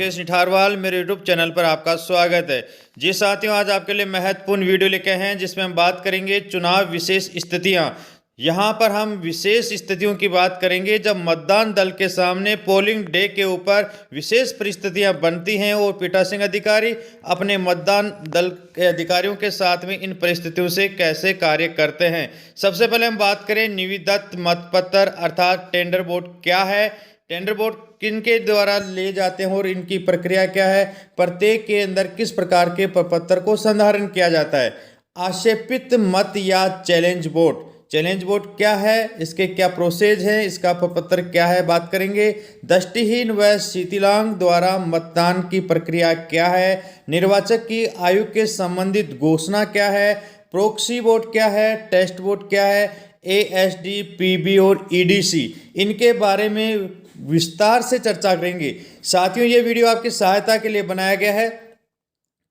राकेश निठारवाल, मेरे YouTube channel पर आपका स्वागत है। जी साथियों, आज आपके लिए महत्वपूर्ण वीडियो लेके हैं जिसमें हम बात करेंगे चुनाव विशेष स्थितियां। यहां पर हम विशेष स्थितियों की बात करेंगे जब मतदान दल के सामने पोलिंग डे के ऊपर विशेष परिस्थितियां बनती हैं और पीठासीन अधिकारी अपने मतदान दल के अधिकारियों के साथ में इन परिस्थितियों से कैसे कार्य करते हैं। सबसे पहले हम बात करें निविदत मतपत्र अर्थात टेंडर वोट क्या है, टेंडर वोट किनके द्वारा ले जाते हैं और इनकी प्रक्रिया क्या है, प्रत्येक के अंदर किस प्रकार के प्रपत्र को संधारण किया जाता है। आक्षेपित मत या चैलेंज वोट, चैलेंज वोट क्या है, इसके क्या प्रोसेस है, इसका प्रपत्र क्या है, बात करेंगे। दृष्टिहीन व शिथिलांग द्वारा मतदान की प्रक्रिया क्या है, निर्वाचक की आयु के संबंधित घोषणा क्या है, प्रोक्सी वोट क्या है, टेस्ट वोट क्या है, एएसडी, पीबी और ईडीसी, इनके बारे में विस्तार से चर्चा करेंगे। साथियों, ये वीडियो आपकी सहायता के लिए बनाया गया है।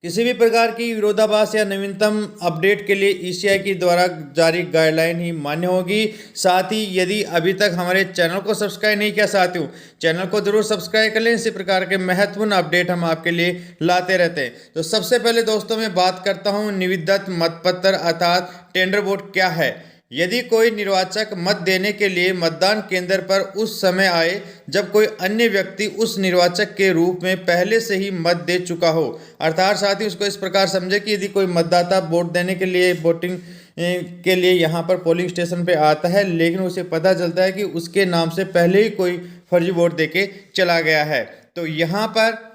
किसी भी प्रकार की विरोधाभास या नवीनतम अपडेट के लिए ईसीआई के द्वारा जारी गाइडलाइन ही मान्य होगी। साथ ही यदि अभी तक हमारे चैनल को सब्सक्राइब नहीं किया साथियों, चैनल को जरूर सब्सक्राइब कर लें। इसी प्रकार के महत्वपूर्ण अपडेट हम आपके लिए लाते रहते हैं। तो सबसे पहले दोस्तों मैं बात करता हूँ निविदत मतपत्र अर्थात टेंडर वोट क्या है। यदि कोई निर्वाचक मत देने के लिए मतदान केंद्र पर उस समय आए जब कोई अन्य व्यक्ति उस निर्वाचक के रूप में पहले से ही मत दे चुका हो, अर्थात साथ ही उसको इस प्रकार समझे कि यदि कोई मतदाता वोट देने के लिए वोटिंग के लिए यहाँ पर पोलिंग स्टेशन पे आता है, लेकिन उसे पता चलता है कि उसके नाम से पहले ही कोई फर्जी वोट देके चला गया है, तो यहाँ पर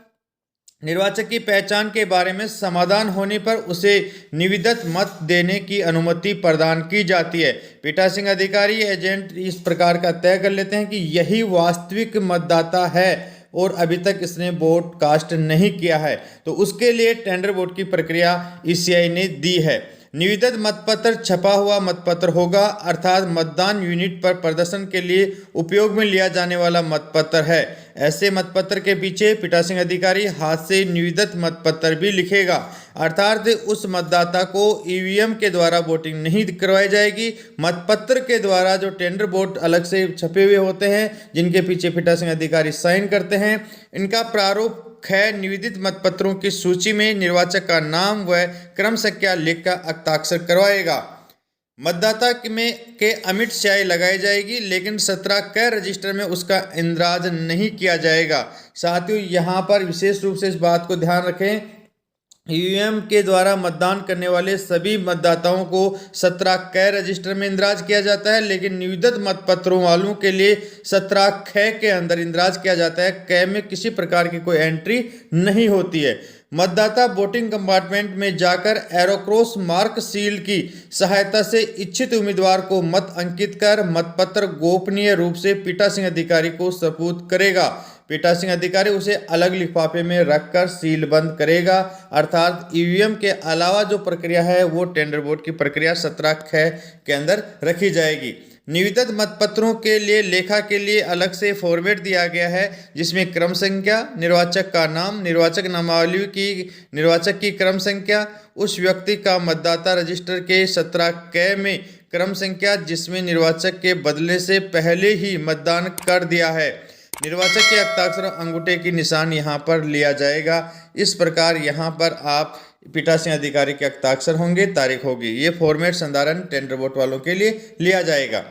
निर्वाचक की पहचान के बारे में समाधान होने पर उसे निविदत मत देने की अनुमति प्रदान की जाती है। पीठासीन अधिकारी एजेंट इस प्रकार का तय कर लेते हैं कि यही वास्तविक मतदाता है और अभी तक इसने वोट कास्ट नहीं किया है, तो उसके लिए टेंडर वोट की प्रक्रिया ईसीआई ने दी है। निविदत मतपत्र छपा हुआ मतपत्र होगा, अर्थात मतदान यूनिट पर प्रदर्शन के लिए उपयोग में लिया जाने वाला मतपत्र है। ऐसे मतपत्र के पीछे पीठासीन अधिकारी हाथ से निविदत मतपत्र भी लिखेगा, अर्थात उस मतदाता को ईवीएम के द्वारा वोटिंग नहीं करवाई जाएगी। मतपत्र के द्वारा जो टेंडर वोट अलग से छपे हुए होते हैं जिनके पीछे पीठासीन अधिकारी साइन करते हैं, इनका प्रारूप है निविदित मतपत्रों की सूची में निर्वाचक का नाम व क्रम संख्या लिखकर हस्ताक्षर करवाएगा। मतदाता में के अमिट स्याही लगाई जाएगी, लेकिन 17 क रजिस्टर में उसका इंद्राज नहीं किया जाएगा। साथियों, यहाँ पर विशेष रूप से इस बात को ध्यान रखें, ईवीएम के द्वारा मतदान करने वाले सभी मतदाताओं को 17 क रजिस्टर में इंदराज किया जाता है, लेकिन निविदत मतपत्रों वालों के लिए 17 ख के अंदर इंदराज किया जाता है। क में किसी प्रकार की कोई एंट्री नहीं होती है। मतदाता वोटिंग कंपार्टमेंट में जाकर एरोक्रॉस मार्क सील की सहायता से इच्छित उम्मीदवार को मत अंकित कर मतपत्र गोपनीय रूप से पीठासीन अधिकारी को सपुर्द करेगा। पीठासीन अधिकारी उसे अलग लिफाफे में रखकर सील बंद करेगा, अर्थात ईवीएम के अलावा जो प्रक्रिया है वो टेंडर वोट की प्रक्रिया 17 ख के अंदर रखी जाएगी। निविदत मतपत्रों के लिए लेखा के लिए अलग से फॉर्मेट दिया गया है, जिसमें क्रम संख्या, निर्वाचक का नाम, निर्वाचक नामावली की निर्वाचक की क्रम संख्या, उस व्यक्ति का मतदाता रजिस्टर के 17 क में क्रम संख्या जिसमें निर्वाचक के बदले से पहले ही मतदान कर दिया है, निर्वाचक के हस्ताक्षर अंगूठे की निशान यहाँ पर लिया जाएगा। इस प्रकार यहाँ पर आप पीठासीन अधिकारी के हस्ताक्षर होंगे, तारीख होगी। ये फॉर्मेट संधारण टेंडर वोट वालों के लिए लिया जाएगा।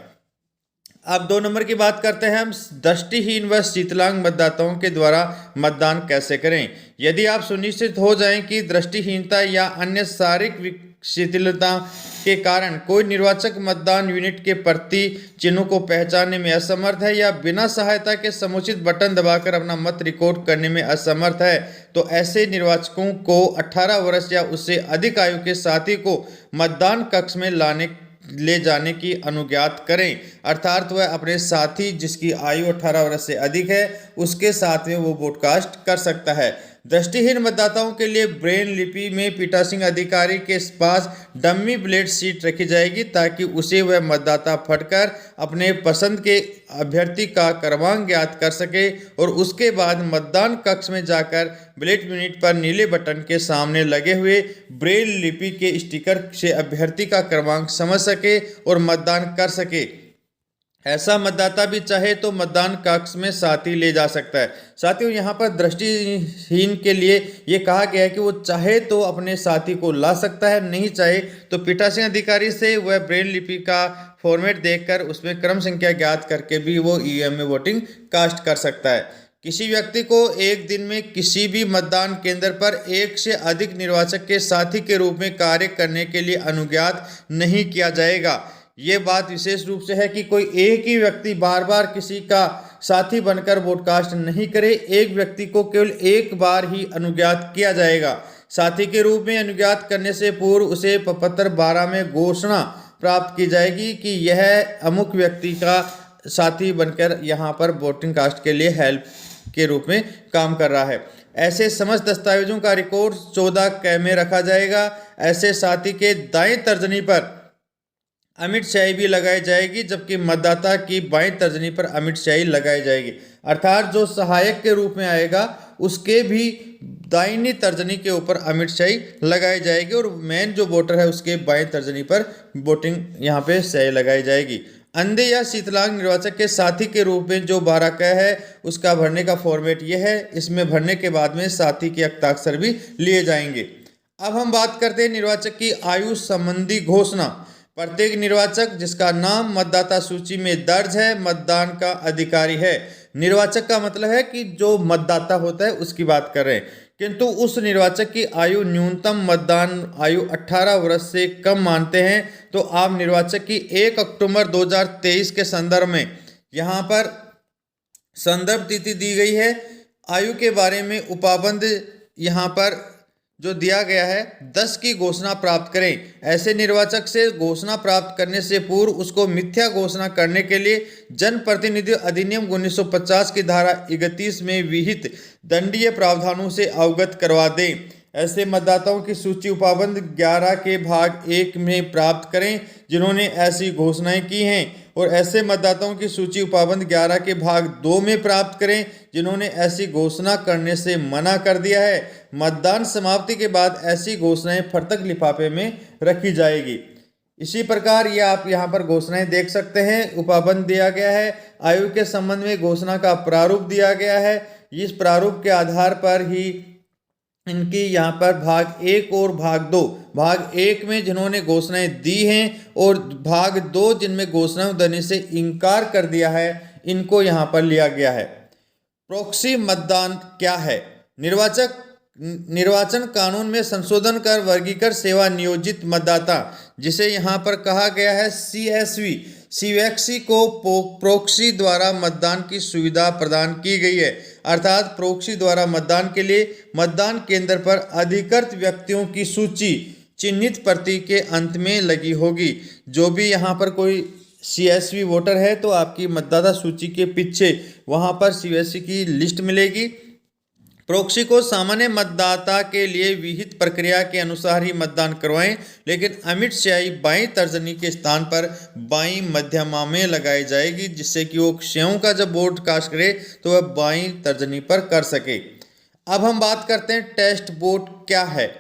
अब 2 नंबर की बात करते हैं हम, दृष्टिहीन व शिथिलांग मतदाताओं के द्वारा मतदान कैसे करें। यदि आप सुनिश्चित हो जाएं कि दृष्टिहीनता या अन्य शारीरिक शिथिलता के कारण कोई निर्वाचक मतदान यूनिट के प्रति चिन्हों को पहचानने में असमर्थ है या बिना सहायता के समुचित बटन दबाकर अपना मत रिकॉर्ड करने में असमर्थ है, तो ऐसे निर्वाचकों को 18 वर्ष या उससे अधिक आयु के साथी को मतदान कक्ष में ले जाने की अनुज्ञात करें, अर्थात वह अपने साथी जिसकी आयु 18 वर्ष से अधिक है उसके साथ में वो वोट कास्ट कर सकता है। दृष्टिहीन मतदाताओं के लिए ब्रेन लिपि में पीठासीन अधिकारी के पास डम्मी ब्लेड शीट रखी जाएगी, ताकि उसे वह मतदाता फटकर अपने पसंद के अभ्यर्थी का क्रमांक ज्ञात कर सके और उसके बाद मतदान कक्ष में जाकर ब्लेड यूनिट पर नीले बटन के सामने लगे हुए ब्रेल लिपि के स्टिकर से अभ्यर्थी का क्रमांक समझ सके और मतदान कर सके। ऐसा मतदाता भी चाहे तो मतदान कक्ष में साथी ले जा सकता है। साथियों, यहाँ पर दृष्टिहीन के लिए ये कहा गया है कि वो चाहे तो अपने साथी को ला सकता है, नहीं चाहे तो पीठासीन अधिकारी से वह ब्रेल लिपि का फॉर्मेट देखकर उसमें क्रम संख्या ज्ञात करके भी वो ईवीएम में वोटिंग कास्ट कर सकता है। किसी व्यक्ति को एक दिन में किसी भी मतदान केंद्र पर एक से अधिक निर्वाचक के साथी के रूप में कार्य करने के लिए अनुज्ञात नहीं किया जाएगा। ये बात विशेष रूप से है कि कोई एक ही व्यक्ति बार बार किसी का साथी बनकर वोट कास्ट नहीं करे। एक व्यक्ति को केवल एक बार ही अनुज्ञात किया जाएगा। साथी के रूप में अनुज्ञात करने से पूर्व उसे पत्र 12 में घोषणा प्राप्त की जाएगी कि यह अमुक व्यक्ति का साथी बनकर यहाँ पर वोटिंग कास्ट के लिए हेल्प के रूप में काम कर रहा है। ऐसे समस्त दस्तावेजों का रिकॉर्ड 14 कै में रखा जाएगा। ऐसे साथी के दाएं तर्जनी पर अमिट स्याही भी लगाई जाएगी, जबकि मतदाता की बाएं तर्जनी पर अमिट स्याही लगाई जाएगी। अर्थात जो सहायक के रूप में आएगा उसके भी दाहिनी तर्जनी के ऊपर अमिट स्याही लगाई जाएगी और मेन जो वोटर है उसके बाएं तर्जनी पर वोटिंग यहाँ पे स्याही लगाई जाएगी। अंधे या शीतलांग निर्वाचक के साथी के रूप में जो 12 क है उसका भरने का फॉर्मेट यह है। इसमें भरने के बाद में साथी के हस्ताक्षर भी लिए जाएंगे। अब हम बात करते हैं निर्वाचक की आयु संबंधी घोषणा। प्रत्येक निर्वाचक जिसका नाम मतदाता सूची में दर्ज है मतदान का अधिकारी है। निर्वाचक का मतलब है कि जो मतदाता होता है उसकी बात कर रहे हैं, किंतु उस निर्वाचक की आयु न्यूनतम मतदान आयु 18 वर्ष से कम मानते हैं। तो आप निर्वाचक की 1 अक्टूबर 2023 के संदर्भ में यहाँ पर संदर्भ तिथि दी गई है। आयु के बारे में उपाबंध यहाँ पर जो दिया गया है 10 की घोषणा प्राप्त करें। ऐसे निर्वाचक से घोषणा प्राप्त करने से पूर्व उसको मिथ्या घोषणा करने के लिए जनप्रतिनिधि अधिनियम 1950 की धारा 31 में विहित दंडीय प्रावधानों से अवगत करवा दें। ऐसे मतदाताओं की सूची उपाबंध 11 के भाग 1 में प्राप्त करें जिन्होंने ऐसी घोषणाएं की हैं, और ऐसे मतदाताओं की सूची उपाबंध 11 के भाग 2 में प्राप्त करें जिन्होंने ऐसी घोषणा करने से मना कर दिया है। मतदान समाप्ति के बाद ऐसी घोषणाएं फर्तक लिफाफे में रखी जाएगी। इसी प्रकार ये आप यहाँ पर घोषणाएं देख सकते हैं। उपाबंध दिया गया है, आयु के संबंध में घोषणा का प्रारूप दिया गया है। इस प्रारूप के आधार पर ही इनकी यहाँ पर भाग 1 और भाग 2, भाग 1 में जिन्होंने घोषणाएं दी हैं और भाग 2 जिनमें घोषणाएं देने से इनकार कर दिया है, इनको यहाँ पर लिया गया है। प्रॉक्सी मतदान क्या है? निर्वाचन कानून में संशोधन कर वर्गीकृत सेवा नियोजित मतदाता, जिसे यहाँ पर कहा गया है सीएसवी को प्रोक्सी द्वारा मतदान की सुविधा प्रदान की गई है। अर्थात प्रोक्सी द्वारा मतदान के लिए मतदान केंद्र पर अधिकृत व्यक्तियों की सूची चिन्हित प्रतीक के अंत में लगी होगी। जो भी यहाँ पर कोई सीएसवी वोटर है तो आपकी मतदाता सूची के पीछे वहाँ पर सीएसवी की लिस्ट मिलेगी। प्रोक्सी को सामान्य मतदाता के लिए विहित प्रक्रिया के अनुसार ही मतदान करवाएं, लेकिन अमिट स्याही बाईं तर्जनी के स्थान पर बाईं मध्यमा में लगाई जाएगी, जिससे कि वो स्यों का जब वोट कास्ट करे तो वह बाईं तर्जनी पर कर सके। अब हम बात करते हैं टेस्ट वोट क्या है।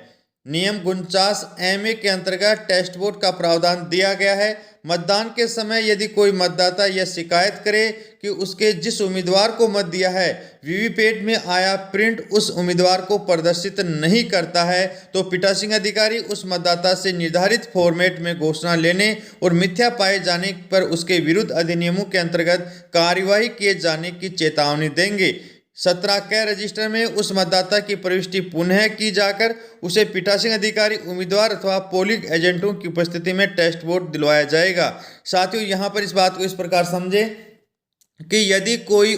नियम 49 MA के अंतर्गत टेस्ट वोट का प्रावधान दिया गया है। मतदान के समय यदि कोई मतदाता यह शिकायत करे कि उसके जिस उम्मीदवार को मत दिया है वीवीपैट में आया प्रिंट उस उम्मीदवार को प्रदर्शित नहीं करता है, तो पीठासीन अधिकारी उस मतदाता से निर्धारित फॉर्मेट में घोषणा लेने और मिथ्या पाए जाने पर उसके विरुद्ध अधिनियमों के अंतर्गत कार्यवाही किए जाने की चेतावनी देंगे। 17 क रजिस्टर में उस मतदाता की प्रविष्टि पुनः की जाकर उसे पीठासीन अधिकारी उम्मीदवार अथवा पोलिंग एजेंटों की उपस्थिति में टेस्ट वोट दिलवाया जाएगा। साथियों, यहाँ पर इस बात को इस प्रकार समझें कि यदि कोई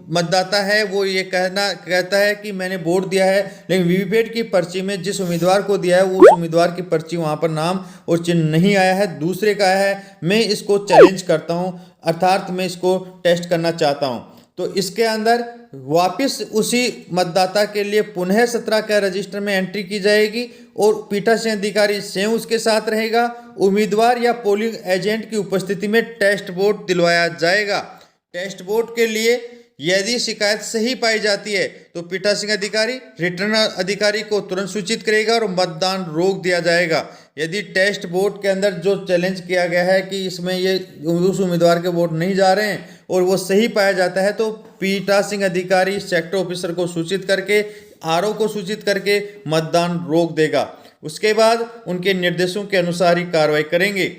मतदाता है वो ये कहता है कि मैंने वोट दिया है, लेकिन वीवीपैट की पर्ची में जिस उम्मीदवार को दिया है वो उस उम्मीदवार की पर्ची वहाँ पर नाम और चिन्ह नहीं आया है, दूसरे का आया है, मैं इसको चैलेंज करता हूँ, अर्थात मैं इसको टेस्ट करना चाहता हूँ। तो इसके अंदर वापस उसी मतदाता के लिए पुनः 17 क रजिस्टर में एंट्री की जाएगी और पीठासीन अधिकारी स्वयं उसके साथ रहेगा। उम्मीदवार या पोलिंग एजेंट की उपस्थिति में टेस्ट वोट दिलवाया जाएगा। टेस्ट वोट के लिए यदि शिकायत सही पाई जाती है तो पीठासीन अधिकारी रिटर्न अधिकारी को तुरंत सूचित करेगा और मतदान रोक दिया जाएगा। यदि टेस्ट वोट के अंदर जो चैलेंज किया गया है कि इसमें ये उस उम्मीदवार के वोट नहीं जा रहे हैं और वो सही पाया जाता है तो पीठासीन अधिकारी सेक्टर ऑफिसर को सूचित करके, आरओ को सूचित करके मतदान रोक देगा। उसके बाद उनके निर्देशों के अनुसार ही कार्रवाई करेंगे।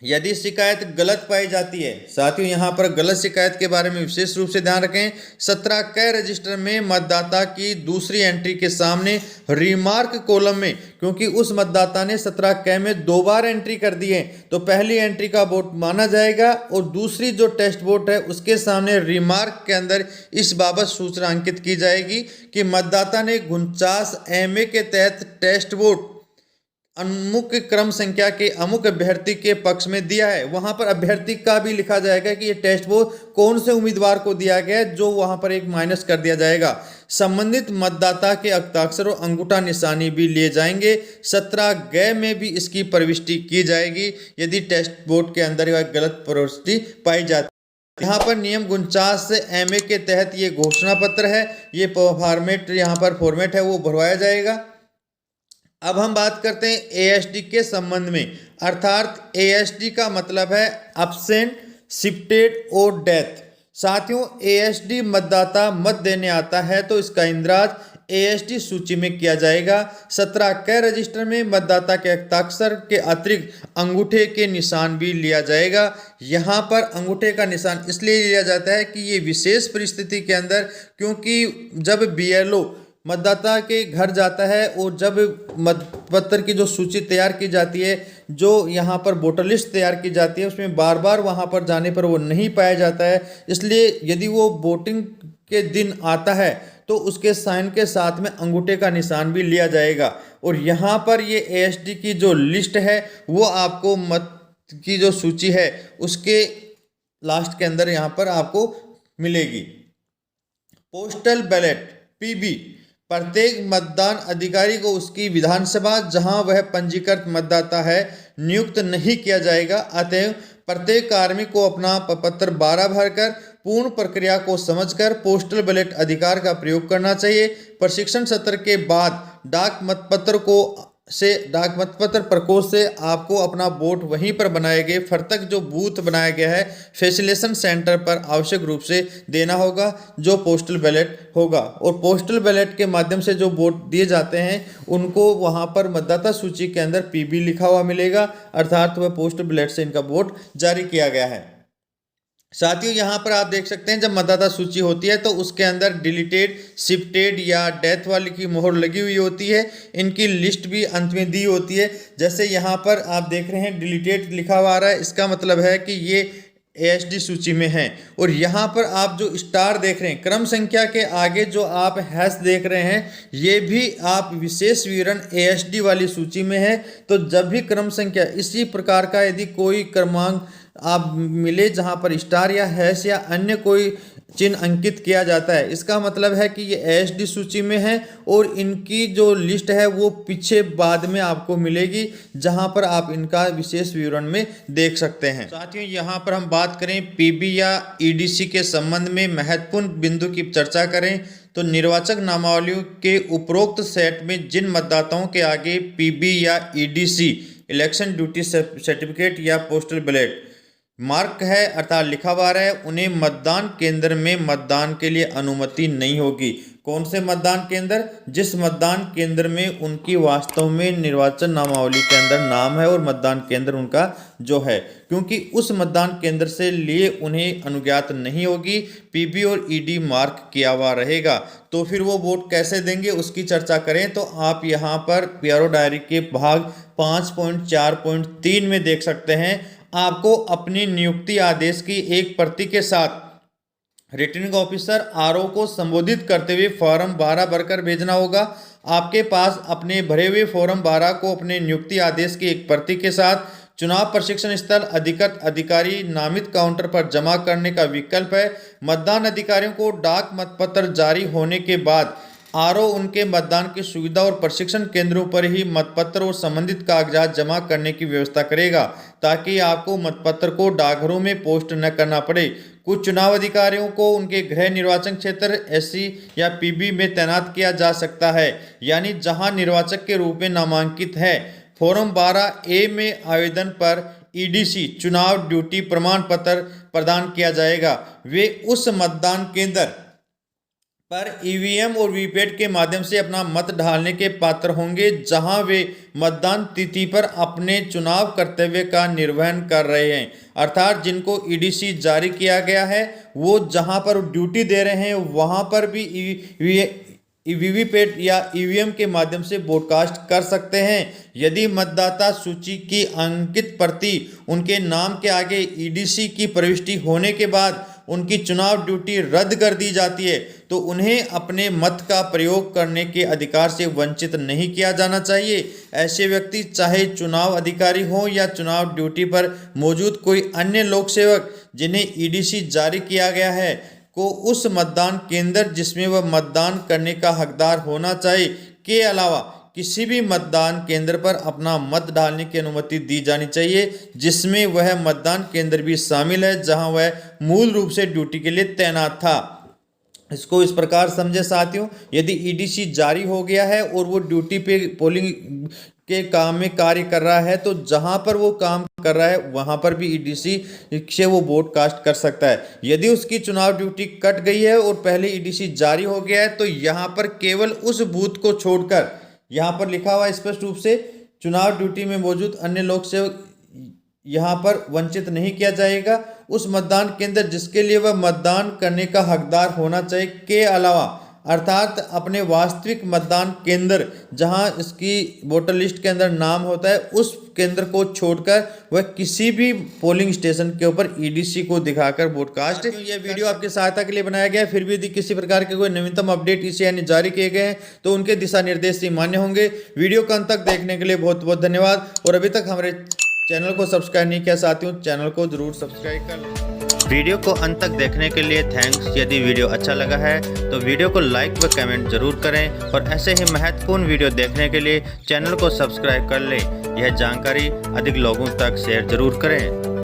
यदि शिकायत गलत पाई जाती है, साथियों यहाँ पर गलत शिकायत के बारे में विशेष रूप से ध्यान रखें। 17 क रजिस्टर में मतदाता की दूसरी एंट्री के सामने रिमार्क कॉलम में, क्योंकि उस मतदाता ने 17 क में 2 बार एंट्री कर दी है तो पहली एंट्री का वोट माना जाएगा और दूसरी जो टेस्ट वोट है उसके सामने रिमार्क के अंदर इस बाबत सूचना अंकित की जाएगी कि मतदाता ने 49 MA के तहत टेस्ट वोट अमुक क्रम संख्या के अमुक अभ्यर्थी के पक्ष में दिया है। वहां पर अभ्यर्थी का भी लिखा जाएगा कि ये टेस्ट वो कौन से उम्मीदवार को दिया गया है, जो वहां पर एक माइनस कर दिया जाएगा। संबंधित मतदाता के हस्ताक्षर और अंगूठा निशानी भी लिए जाएंगे। 17 ग में भी इसकी प्रविष्टि की जाएगी यदि टेस्ट वोट के अंदर गलत प्रविष्टि पाई जाती। यहाँ पर नियम 49 MA के तहत ये घोषणा पत्र है, ये फॉर्मेट यहाँ पर फॉर्मेट है वो भरवाया जाएगा। अब हम बात करते हैं ASD के संबंध में, अर्थात ASD का मतलब है एब्सेंट, शिफ्टेड और डेथ। साथियों ASD मतदाता मत देने आता है तो इसका इंद्राज ASD सूची में किया जाएगा। 17 क रजिस्टर में मतदाता के हस्ताक्षर के अतिरिक्त अंगूठे के निशान भी लिया जाएगा। यहाँ पर अंगूठे का निशान इसलिए लिया जाता है कि ये विशेष परिस्थिति के अंदर, क्योंकि जब BLO मतदाता के घर जाता है और जब मतपत्र की जो सूची तैयार की जाती है, जो यहाँ पर वोटर लिस्ट तैयार की जाती है, उसमें बार बार वहाँ पर जाने पर वो नहीं पाया जाता है। इसलिए यदि वो वोटिंग के दिन आता है तो उसके साइन के साथ में अंगूठे का निशान भी लिया जाएगा। और यहाँ पर ये ASD की जो लिस्ट है वो आपको मत की जो सूची है उसके लास्ट के अंदर यहाँ पर आपको मिलेगी। पोस्टल बैलेट PB प्रत्येक मतदान अधिकारी को उसकी विधानसभा जहां वह पंजीकृत मतदाता है नियुक्त नहीं किया जाएगा। अतएव प्रत्येक कार्मिक को अपना पत्र 12 भरकर पूर्ण प्रक्रिया को समझकर पोस्टल बैलेट अधिकार का प्रयोग करना चाहिए। प्रशिक्षण सत्र के बाद डाक मतपत्र प्रकोष्ठ से आपको अपना वोट वहीं पर बनाए गए फर्तक जो बूथ बनाया गया है फैसिलेशन सेंटर पर आवश्यक रूप से देना होगा, जो पोस्टल बैलेट होगा। और पोस्टल बैलेट के माध्यम से जो वोट दिए जाते हैं उनको वहां पर मतदाता सूची के अंदर PB लिखा हुआ मिलेगा, अर्थात वह पोस्टल बैलेट से इनका वोट जारी किया गया है। साथियों यहाँ पर आप देख सकते हैं जब मतदाता सूची होती है तो उसके अंदर डिलीटेड, शिफ्टेड या डेथ वाली की मोहर लगी हुई होती है। इनकी लिस्ट भी अंत में दी होती है। जैसे यहाँ पर आप देख रहे हैं डिलीटेड लिखा हुआ आ रहा है, इसका मतलब है कि ये ASD सूची में है। और यहाँ पर आप जो स्टार देख रहे हैं, क्रम संख्या के आगे जो आप हैश देख रहे हैं, ये भी आप विशेष विवरण ASD वाली सूची में है। तो जब भी क्रम संख्या इसी प्रकार का यदि कोई क्रमांक आप मिले जहाँ पर स्टार या हैश या अन्य कोई चिन्ह अंकित किया जाता है, इसका मतलब है कि ये ASD सूची में है और इनकी जो लिस्ट है वो पीछे बाद में आपको मिलेगी, जहां पर आप इनका विशेष विवरण में देख सकते हैं। साथियों यहाँ पर हम बात करें PB या EDC के संबंध में महत्वपूर्ण बिंदु की चर्चा करें तो निर्वाचक नामावलियों के उपरोक्त सेट में जिन मतदाताओं के आगे PB या EDC इलेक्शन ड्यूटी सर्टिफिकेट या पोस्टल बैलेट मार्क है अर्थात लिखा हुआ है, उन्हें मतदान केंद्र में मतदान के लिए अनुमति नहीं होगी। कौन से मतदान केंद्र? जिस मतदान केंद्र में उनकी वास्तव में निर्वाचन नामावली के अंदर नाम है और मतदान केंद्र उनका जो है, क्योंकि उस मतदान केंद्र से लिए उन्हें अनुज्ञात नहीं होगी। PB और ED मार्क किया हुआ रहेगा। तो फिर वो वोट कैसे देंगे उसकी चर्चा करें तो आप यहाँ पर PRO डायरी के भाग 5.4.3 में देख सकते हैं। आपको अपनी नियुक्ति आदेश की एक प्रति के साथ रिटर्निंग ऑफिसर RO को संबोधित करते हुए फॉर्म 12 भरकर भेजना होगा। आपके पास अपने भरे हुए फॉर्म 12 को अपने नियुक्ति आदेश की एक प्रति के साथ चुनाव प्रशिक्षण स्थल अधिकृत अधिकारी नामित काउंटर पर जमा करने का विकल्प है। मतदान अधिकारियों को डाक मतपत्र जारी होने के बाद RO उनके मतदान की सुविधा और प्रशिक्षण केंद्रों पर ही मतपत्र और संबंधित कागजात जमा करने की व्यवस्था करेगा, ताकि आपको मतपत्र को डाकघरों में पोस्ट न करना पड़े। कुछ चुनाव अधिकारियों को उनके गृह निर्वाचन क्षेत्र एससी या पीबी में तैनात किया जा सकता है, यानी जहां निर्वाचक के रूप में नामांकित है। फॉर्म 12A में आवेदन पर ईडीसी चुनाव ड्यूटी प्रमाण पत्र प्रदान किया जाएगा। वे उस मतदान केंद्र पर ईवीएम और वीवीपैट के माध्यम से अपना मत डालने के पात्र होंगे जहां वे मतदान तिथि पर अपने चुनाव कर्तव्य का निर्वहन कर रहे हैं। अर्थात जिनको ईडीसी जारी किया गया है वो जहां पर ड्यूटी दे रहे हैं वहां पर भी वीवीपैट या ईवीएम के माध्यम से ब्रॉडकास्ट कर सकते हैं। यदि मतदाता सूची की अंकित प्रति उनके नाम के आगे ईडीसी की प्रविष्टि होने के बाद उनकी चुनाव ड्यूटी रद्द कर दी जाती है तो उन्हें अपने मत का प्रयोग करने के अधिकार से वंचित नहीं किया जाना चाहिए। ऐसे व्यक्ति चाहे चुनाव अधिकारी हो या चुनाव ड्यूटी पर मौजूद कोई अन्य लोक सेवक जिन्हें ईडीसी जारी किया गया है को उस मतदान केंद्र जिसमें वह मतदान करने का हकदार होना चाहिए के अलावा किसी भी मतदान केंद्र पर अपना मत डालने की अनुमति दी जानी चाहिए जिसमें वह मतदान केंद्र भी शामिल है जहां वह मूल रूप से ड्यूटी के लिए तैनात था। इसको इस प्रकार समझे साथियों, यदि ईडीसी जारी हो गया है और वो ड्यूटी पे पोलिंग के काम में कार्य कर रहा है तो जहां पर वो काम कर रहा है वहां पर भी ईडीसी से वो ब्रॉडकास्ट कर सकता है। यदि उसकी चुनाव ड्यूटी कट गई है और पहले ईडीसी जारी हो गया है तो यहाँ पर केवल उस बूथ को छोड़कर, यहाँ पर लिखा हुआ स्पष्ट रूप से, चुनाव ड्यूटी में मौजूद अन्य लोग से यहाँ पर वंचित नहीं किया जाएगा। उस मतदान केंद्र जिसके लिए वह मतदान करने का हकदार होना चाहिए के अलावा, अर्थात अपने वास्तविक मतदान केंद्र जहां इसकी वोटर लिस्ट के अंदर नाम होता है उस केंद्र को छोड़कर वह किसी भी पोलिंग स्टेशन के ऊपर ईडीसी को दिखाकर ब्रॉडकास्ट। ये वीडियो आपकी सहायता के लिए बनाया गया है। फिर भी यदि किसी प्रकार के कोई नवीनतम अपडेट इसे यानी जारी किए गए हैं तो उनके दिशा निर्देश ही मान्य होंगे। वीडियो को अंत तक देखने के लिए बहुत बहुत धन्यवाद। और अभी तक हमारे चैनल को सब्सक्राइब नहीं किया साथियों, चैनल को जरूर सब्सक्राइब कर लें। वीडियो को अंत तक देखने के लिए थैंक्स। यदि वीडियो अच्छा लगा है तो वीडियो को लाइक व कमेंट जरूर करें और ऐसे ही महत्वपूर्ण वीडियो देखने के लिए चैनल को सब्सक्राइब कर लें। यह जानकारी अधिक लोगों तक शेयर जरूर करें।